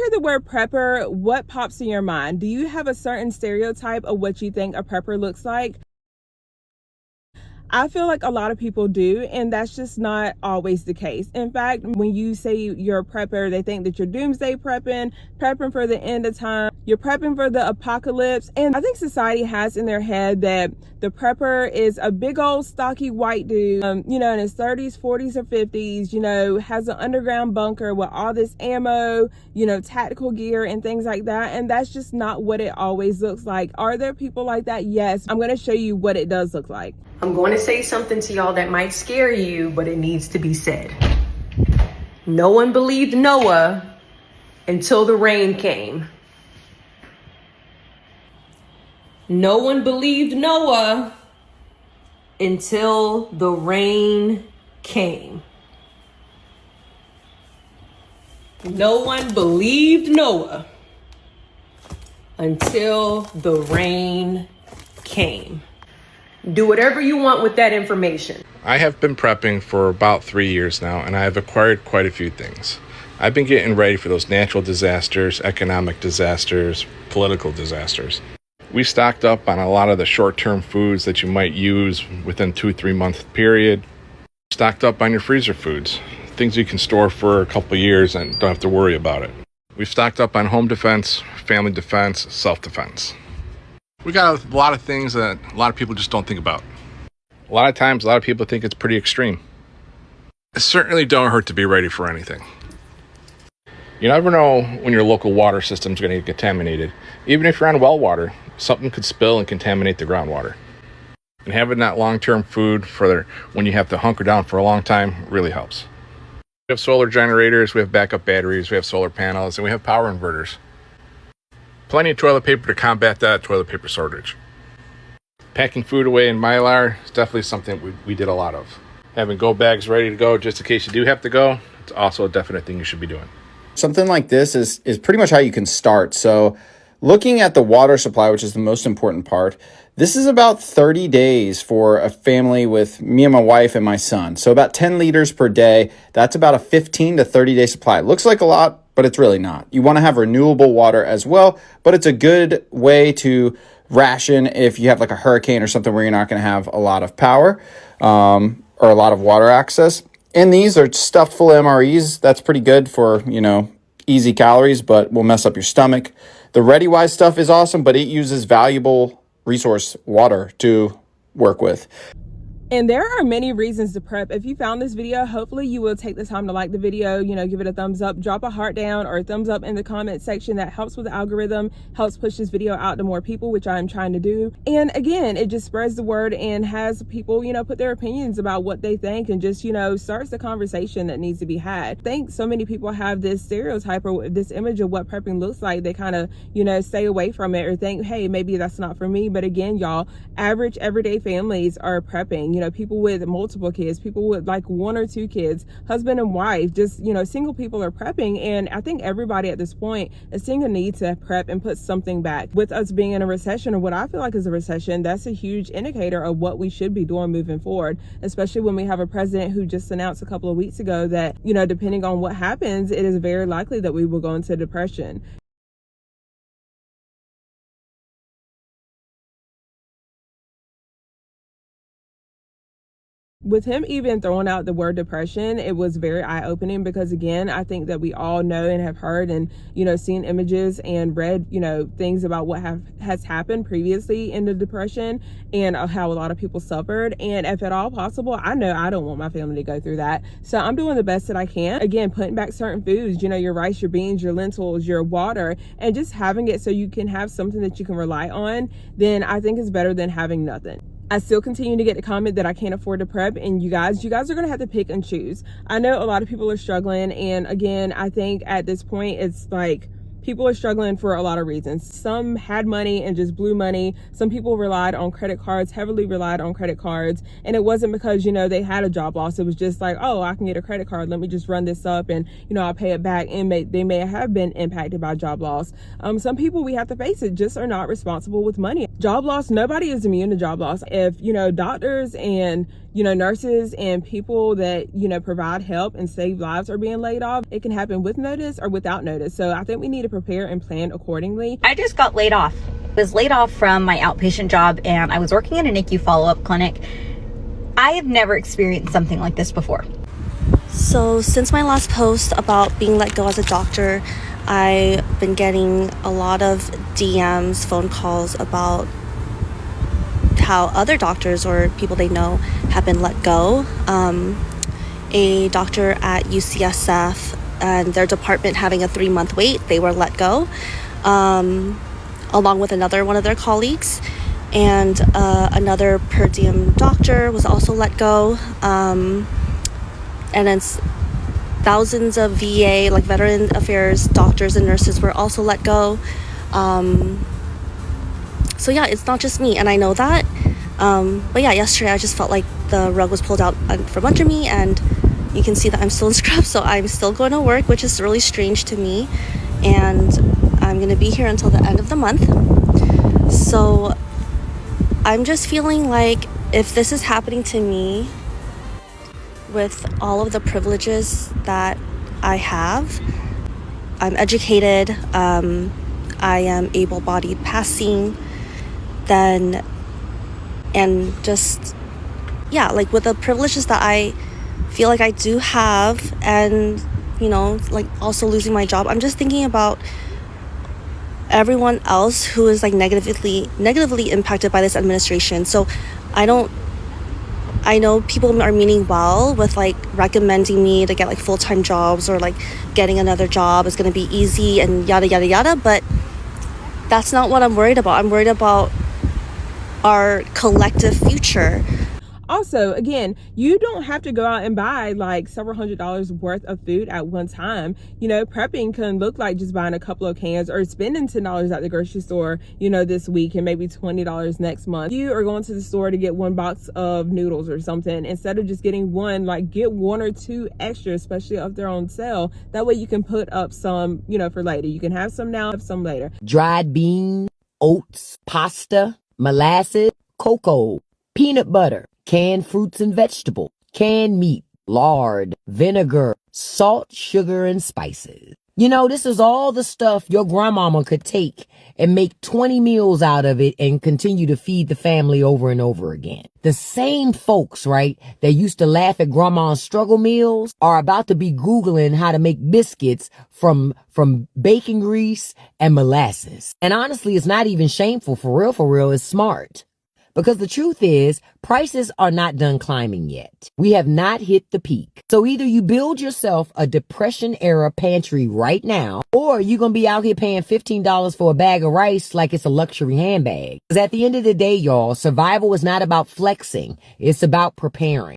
hear the word prepper, what pops in your mind? Do you have a certain stereotype of what you think a prepper looks like? I feel like a lot of people do, and that's just not always the case. In fact, when you say you're a prepper, they think that you're doomsday prepping for the end of time, you're prepping for the apocalypse. And I think society has in their head that the prepper is a big old stocky white dude, in his 30s, 40s, or 50s, has an underground bunker with all this ammo, tactical gear and things like that. And that's just not what it always looks like. Are there people like that? Yes. I'm going to show you what it does look like. I'm going to say something to y'all that might scare you, but it needs to be said. No one believed Noah until the rain came. No one believed Noah until the rain came. No one believed Noah until the rain came. Do whatever you want with that information. I have been prepping for about 3 years now, and I have acquired quite a few things. I've been getting ready for those natural disasters, economic disasters, political disasters. We stocked up on a lot of the short-term foods that you might use within 2-3 month period. Stocked up on your freezer foods, things you can store for a couple of years and don't have to worry about it. We've stocked up on home defense, family defense, self-defense. We got a lot of things that a lot of people just don't think about. A lot of times, a lot of people think it's pretty extreme. It certainly don't hurt to be ready for anything. You never know when your local water system's going to get contaminated. Even if you're on well water, something could spill and contaminate the groundwater. And having that long-term food for when you have to hunker down for a long time really helps. We have solar generators, we have backup batteries, we have solar panels, and we have power inverters. Plenty of toilet paper to combat that toilet paper shortage. Packing food away in Mylar is definitely something we did a lot of. Having go bags ready to go just in case you do have to go, it's also a definite thing you should be doing. Something like this is pretty much how you can start. So looking at the water supply, which is the most important part, this is about 30 days for a family with me and my wife and my son. So about 10 liters per day. That's about a 15 to 30 day supply. It looks like a lot, but it's really not. You want to have renewable water as well, but it's a good way to ration if you have like a hurricane or something where you're not going to have a lot of power or a lot of water access. And these are stuffed full of MREs. That's pretty good for, easy calories, but will mess up your stomach. The ReadyWise stuff is awesome, but it uses valuable resource water to work with. And there are many reasons to prep. If you found this video, hopefully you will take the time to like the video, give it a thumbs up, drop a heart down or a thumbs up in the comment section. That helps with the algorithm, helps push this video out to more people, which I'm trying to do. And again, it just spreads the word and has people, put their opinions about what they think and just, starts the conversation that needs to be had. I think so many people have this stereotype or this image of what prepping looks like. They kind of, stay away from it or think, hey, maybe that's not for me. But again, y'all, average everyday families are prepping. People with multiple kids, people with like 1 or 2 kids, husband and wife, just, single people are prepping. And I think everybody at this point is seeing a need to prep and put something back. With us being in a recession, or what I feel like is a recession, that's a huge indicator of what we should be doing moving forward, especially when we have a president who just announced a couple of weeks ago that, depending on what happens, it is very likely that we will go into depression. With him even throwing out the word depression, it was very eye-opening because, again, I think that we all know and have heard and, seen images and read, things about what has happened previously in the depression and how a lot of people suffered. And if at all possible, I know I don't want my family to go through that. So I'm doing the best that I can. Again, putting back certain foods, your rice, your beans, your lentils, your water, and just having it so you can have something that you can rely on, then I think is better than having nothing. I still continue to get the comment that I can't afford to prep, and you guys are going to have to pick and choose. I know a lot of people are struggling, and again, I think at this point it's like people are struggling for a lot of reasons. Some had money and just blew money. Some people relied on credit cards, heavily relied on credit cards. And it wasn't because, you know, they had a job loss. It was just like, oh, I can get a credit card. Let me just run this up and, you know, I'll pay it back. And they may have been impacted by job loss. Some people, we have to face it, just are not responsible with money. Job loss, nobody is immune to job loss. If, you know, doctors and, you know, nurses and people that, you know, provide help and save lives are being laid off, it can happen with notice or without notice. So I think we need to prepare and plan accordingly. I just got laid off. I was laid off from my outpatient job and I was working in a NICU follow-up clinic. I have never experienced something like this before. So since my last post about being let go as a doctor, I've been getting a lot of DMs, phone calls about how other doctors or people they know have been let go. A doctor at UCSF and their department having a 3-month wait, they were let go, along with another one of their colleagues. And another per diem doctor was also let go. And then thousands of VA, like Veteran Affairs doctors and nurses were also let go. So yeah, it's not just me, and I know that. But yeah, yesterday I just felt like the rug was pulled out from under me, and you can see that I'm still in scrubs, so I'm still going to work, which is really strange to me. And I'm going to be here until the end of the month. So I'm just feeling like if this is happening to me with all of the privileges that I have, I'm educated, I am able-bodied passing, then, and just, yeah, like with the privileges that I feel like I do have, and, you know, like also losing my job, I'm just thinking about everyone else who is like negatively impacted by this administration. So I know people are meaning well with like recommending me to get like full-time jobs or like getting another job is going to be easy and yada yada yada, but that's not what I'm worried about. I'm worried about our collective future. Also, again, you don't have to go out and buy like several $100s worth of food at one time. You know, prepping can look like just buying a couple of cans or spending $10 at the grocery store, you know, this week and maybe $20 next month. You are going to the store to get one box of noodles or something. Instead of just getting one, like get 1 or 2 extra, especially if they're on sale. That way you can put up some, you know, for later. You can have some now, have some later. Dried beans, oats, pasta, molasses, cocoa, peanut butter, canned fruits and vegetables, canned meat, lard, vinegar, salt, sugar, and spices. You know, this is all the stuff your grandmama could take and make 20 meals out of it and continue to feed the family over and over again. The same folks, right, that used to laugh at grandma's struggle meals are about to be Googling how to make biscuits from bacon grease and molasses. And honestly, it's not even shameful. For real, it's smart. Because the truth is, prices are not done climbing yet. We have not hit the peak. So either you build yourself a Depression-era pantry right now, or you're going to be out here paying $15 for a bag of rice like it's a luxury handbag. Because at the end of the day, y'all, survival is not about flexing. It's about preparing.